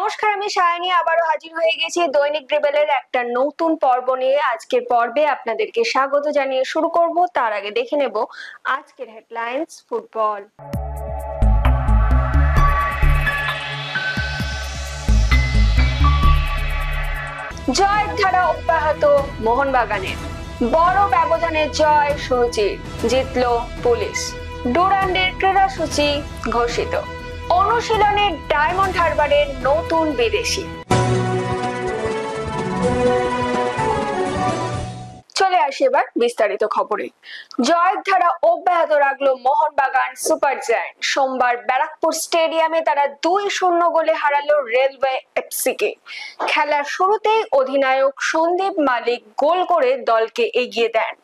নমস্কার, আমি সায়নী আবারও হাজির হয়ে গেছি দৈনিক রেবেলের একটা নতুন পর্ব নিয়ে। আজকের পর্বে আপনাদেরকে স্বাগত জানিয়ে শুরু করব। তার আগে দেখে নেব আজকের হেডলাইন্স। ফুটবল। জয়ের ধারা অব্যাহত মোহনবাগানের, বড় ব্যবধানের জয় সুচির, জিতল পুলিশ। ডুরান্ডের ক্রীড়াসূচি ঘোষিত। অনুশীলনে ডায়মন্ড হারবারের নতুন বিদেশি। চলে আসি এবার বিস্তারিত খবরে। জয়ের ধারা অব্যাহত রাখলো মোহনবাগান সুপার জায়ান্ট। সোমবার ব্যারাকপুর স্টেডিয়ামে তারা 2-0 গোলে হারালো রেলওয়ে এফসিকে। খেলার শুরুতেই অধিনায়ক সন্দীপ মালিক গোল করে দলকে এগিয়ে দেন।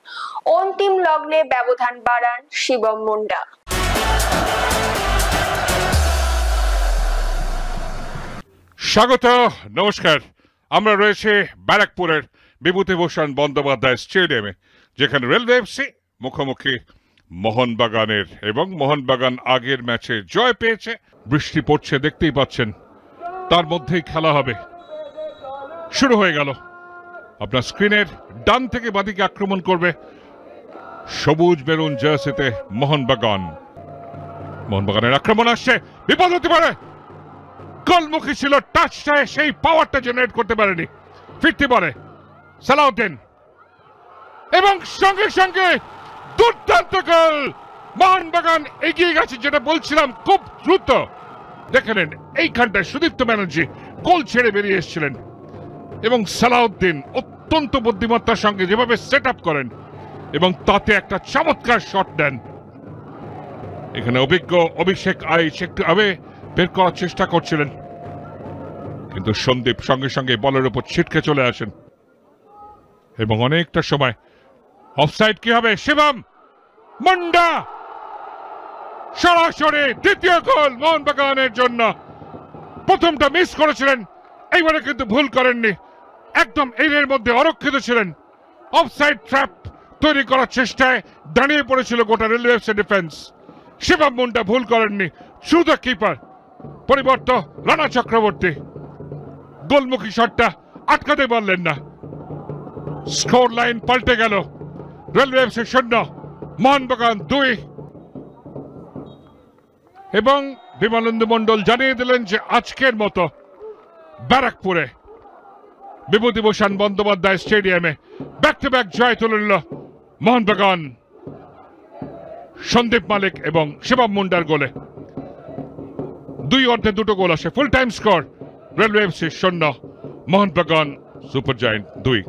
অন্তিম লগ্নে ব্যবধান বাড়ান শিবম মুন্ডা। স্বাগত, নমস্কার। আমরা রয়েছে ব্যারাকপুরের বিভূতিভূষণ বন্দ্যোপাধ্যায় স্টেডিয়ামে, যেখানে রেলওয়ে এফসি মুখোমুখি মোহনবাগানের, এবং মোহনবাগান আগের ম্যাচে জয় পেয়েছে। বৃষ্টি পড়ছে, দেখতেই পাচ্ছেন, তার মধ্যেই খেলা হবে। শুরু হয়ে গেল। আপনার স্ক্রিনের ডান থেকে বাদিকে আক্রমণ করবে সবুজ মেরুন জার্সিতে মোহনবাগান। মোহনবাগানের আক্রমণ আসছে, বিপদ হতে পারে। গোলমুখী ছিল, টাচটায় সেই পাওয়ারটা জেনারেট করতে পারেনি। ফিরতে পারে সালাউদ্দিন, এবং সঙ্গে সঙ্গে দুর্দান্ত গোল। মোহনবাগান এগিয়ে গেছে, যেটা বলছিলাম, খুব দ্রুত। দেখে নেন, এইখানটায় সুদীপ্ত ব্যানার্জি গোল ছেড়ে বেরিয়ে এসেছিলেন, এবং সালাউদ্দিন অত্যন্ত বুদ্ধিমত্তার সঙ্গে যেভাবে সেট আপ করেন এবং তাতে একটা চমৎকার শট দেন। এখানে অভিজ্ঞ অভিষেক আইচ একটু বের করার চেষ্টা করছিলেন, কিন্তু সন্দীপ সঙ্গে সঙ্গে বলের উপর ছিটকে চলে আসেন, এবং অনেকটা সময় অফসাইড কি হবে। শিবম মুন্ডা সরাসরি দ্বিতীয় গোল মোহনবাগানের জন্য। প্রথমটা মিস করেছিলেন, এইবারে কিন্তু ভুল করেননি, একদম এর মধ্যে অরক্ষিত ছিলেন। অফসাইড ট্র্যাপ তৈরি করার চেষ্টায় দাঁড়িয়ে পড়েছিল গোটা railway FC defence. Shivam Munda ভুল করেননি, থ্রু দ্য কিপার। পরিবর্তন রানা চক্রবর্তী গোলমুখী শটটা আটকাতে পারলেন না। স্কোর লাইন পাল্টে গেল। Railway FC 0, Mohun Bagan 2। এবং বিমলেন্দু মন্ডল জানিয়ে দিলেন যে আজকের মতো ব্যারাকপুরে বিভূতিভূষণ বন্দ্যোপাধ্যায় স্টেডিয়ামে ব্যাক টু ব্যাক জয় তুলে নিল মোহনবাগান, সন্দীপ মালিক এবং শিবম মুন্ডার গোলে। 2 অর্ধে 2টো গোল আসে। Full time score railway FC 0, Mohun Bagan super giant 2।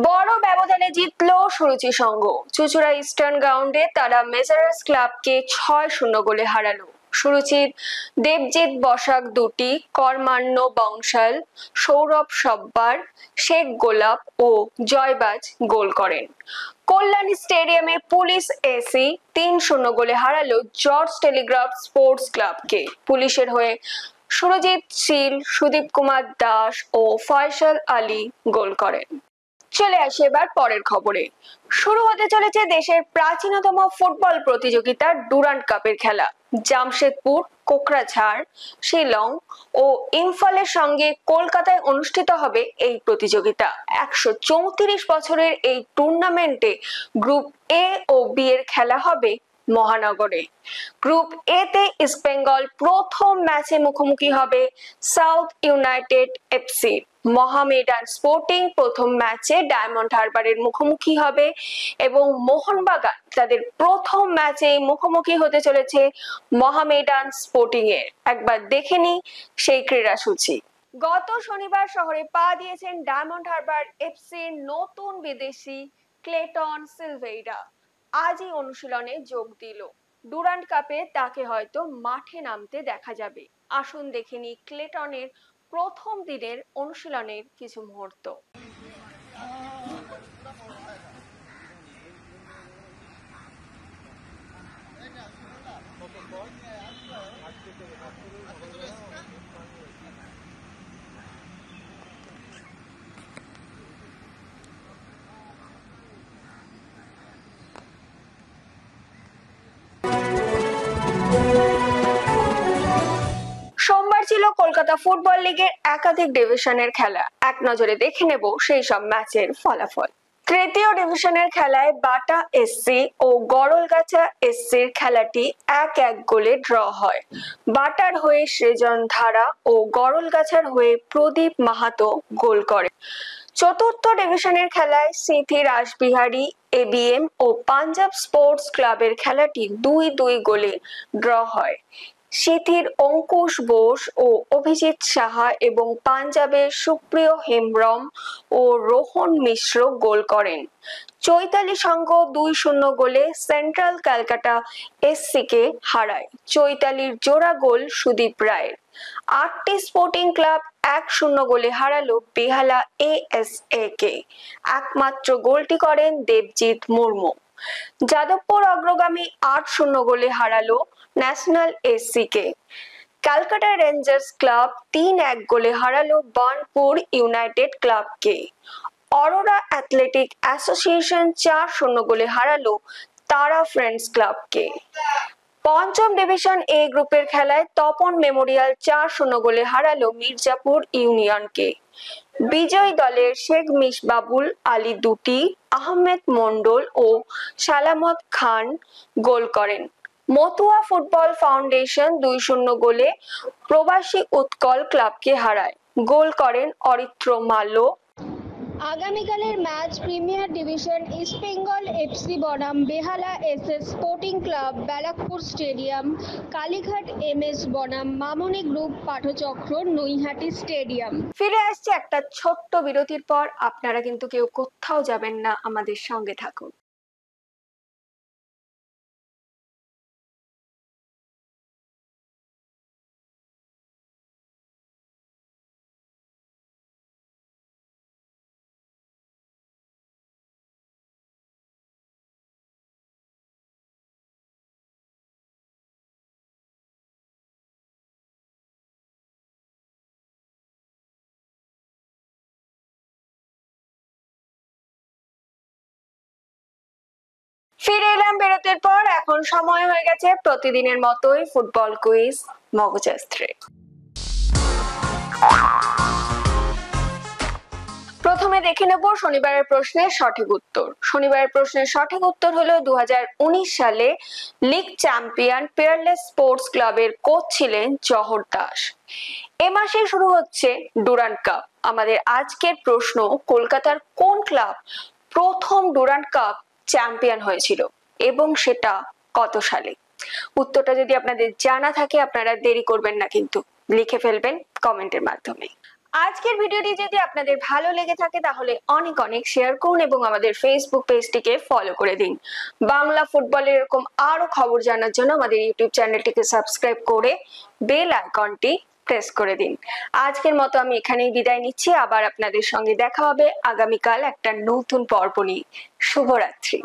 বড় ব্যবধানে জিতলো সুরুচি সংঘ। চুঁচুড়া ইস্টার্ন গ্রাউন্ডে তারা মেসার্স ক্লাবকে 6-0 গোলে হারালো। সুরুচির দেবজিৎ বসাক 2টি, কর্মান্য বংশাল, সৌরভ সব্বার, শেখ গোলাপ ও জয়বাজ গোল করেন। কল্যাণী স্টেডিয়ামে পুলিশ এসি 3-0 গোলে হারালো জর্জ টেলিগ্রাফ স্পোর্টস ক্লাবকে। পুলিশের হয়ে সুরজিৎ শীল, সুদীপ কুমার দাস ও ফয়সাল আলী গোল করেন। চলে আসে এবার পরের খবরে। শুরু হতে চলেছে দেশের প্রাচীনতম ফুটবল প্রতিযোগিতা ডুরান্ড কাপের খেলা। জামশেদপুর, কোকরাঝাড়, শিলং ও ইম্ফলের সঙ্গে কলকাতায় অনুষ্ঠিত হবে এই প্রতিযোগিতা। 134 বছরের এই টুর্নামেন্টে গ্রুপ এ ও বি এর খেলা হবে মহানগরে। গ্রুপ এ তে ইস্ট বেঙ্গল প্রথম ম্যাচে মুখোমুখি হবে south United FC. Mohammedan sporting প্রথম ম্যাচে ডায়মন্ড হারবারের মুখোমুখি হবে, এবং মোহনবাগান তাদের প্রথম ম্যাচে মুখোমুখি হতে চলেছে মোহামেডান স্পোর্টিং এর। একবার দেখে নি সেই ক্রীড়াসূচি। গত শনিবার শহরে পা দিয়েছেন ডায়মন্ড হারবার এফসির নতুন বিদেশি ক্লেটন সিলভেইরা। আজই অনুশীলনে যোগ দিল। ডুরান্ড কাপে তাকে হয়তো মাঠে নামতে দেখা যাবে। আসুন দেখে নি ক্লেটনের প্রথম দিনের অনুশীলনের কিছু মুহূর্ত। কলকাতা ফুটবল লিগের একাধিক ডিভিশনের খেলা এক নজরে দেখে নেব সেই সব ম্যাচের ফলাফল। তৃতীয় ডিভিশনের খেলায় বাটা এসসি ও গড়লগাছা এসসির খেলাটি 1-1 গোলে ড্র হয়। বাটার হয়ে সৃজন ধারা ও গড়লগাছার হয়ে প্রদীপ মাহাতো গোল করে। চতুর্থ ডিভিশনের খেলায় সিথি রাসবিহারী এবিএম ও পাঞ্জাব স্পোর্টস ক্লাবের খেলাটি 2-2 গোলে ড্র হয়। সিথির অঙ্কুশ বোস ও অভিজিৎ সাহা এবং পাঞ্জাবের সুপ্রিয় হেমব্রম ও রোহন মিশ্র গোল করেন। চৈতালি সংঘ 2-0 গোলে সেন্ট্রাল ক্যালকাটা এসসিকে হারায়। চৈতালির জোড়া গোল সুদীপ রায়ের। 8টি স্পোর্টিং ক্লাব 1-0 গোলে হারালো বেহালা এএসএ কে। একমাত্র গোলটি করেন দেবজিৎ মুর্মু। যাদবপুর অগ্রগামী 8-0 গোলে হারালো ন্যাশনাল এসসি কে। ক্যালকাটা রেঞ্জার্স ক্লাব 3-1 গোলে হারালো বার্নপুর ইউনাইটেড ক্লাবকে। অরোরা অ্যাথলেটিক অ্যাসোসিয়েশন 4-0 গোলে হারালো তারা ফ্রেন্ডস ক্লাবকে। পঞ্চম ডিভিশন এ গ্রুপের খেলায় তপন মেমোরিয়াল 4-0 গোলে হারালো মির্জাপুর ইউনিয়নকে। বিজয়ী দলের শেখ মিসবাবুল আলী 2টি, আহমেদ মন্ডল ও সালামত খান গোল করেন। মতুয়া ফুটবল ফাউন্ডেশন 2-0 গোলে প্রবাসী উৎকল ক্লাবকে হারায়। গোল করেন অরিত্র মাল্য। আগামীকালের match premier division East Bengal FC বনাম Behala SS sporting club Barrackpore stadium, Kalighat MS বনাম মামনি গ্রুপ পাঠচক্র নৈহাটি স্টেডিয়াম। ফিরে আসছে একটা ছোট্ট বিরতির পর। আপনারা কিন্তু কেউ কোথাও যাবেন না, আমাদের সঙ্গে থাকুন। ফিরে এলাম বিরতির পর। এখন সময় হয়ে গেছে প্রতিদিনের মতোই ফুটবল কুইজ মগজাস্ত্রে। প্রথমে দেখে নেব শনিবারের প্রশ্নের সঠিক উত্তর। শনিবারের প্রশ্নের সঠিক উত্তর হলো 2019 সালে লিগ চ্যাম্পিয়ন পিয়ারলেস স্পোর্টস ক্লাবের কোচ ছিলেন জহর দাস। এ মাসে শুরু হচ্ছে ডুরান্ড কাপ। আমাদের আজকের প্রশ্ন, কলকাতার কোন ক্লাব প্রথম ডুরান্ড কাপ চ্যাম্পিয়ন হয়েছিল এবং সেটা কত সালে? উত্তরটা যদি আপনাদের জানা থাকে আপনারা দেরি করবেন না, কিন্তু লিখে ফেলবেন কমেন্টের মাধ্যমে। আজকের ভিডিওটি যদি আপনাদের ভালো লেগে থাকে তাহলে অনেক অনেক শেয়ার করুন এবং আমাদের ফেসবুক পেজটিকে ফলো করে দিন। বাংলা ফুটবলের এরকম আরো খবর জানার জন্য আমাদের ইউটিউব চ্যানেলটিকে সাবস্ক্রাইব করে বেল আইকনটি প্রেস করে দিন। আজকের মতো আমি এখানেই বিদায় নিচ্ছি। আবার আপনাদের সঙ্গে দেখা হবে আগামীকাল একটা নতুন পর্ব নিয়ে। শুভরাত্রি।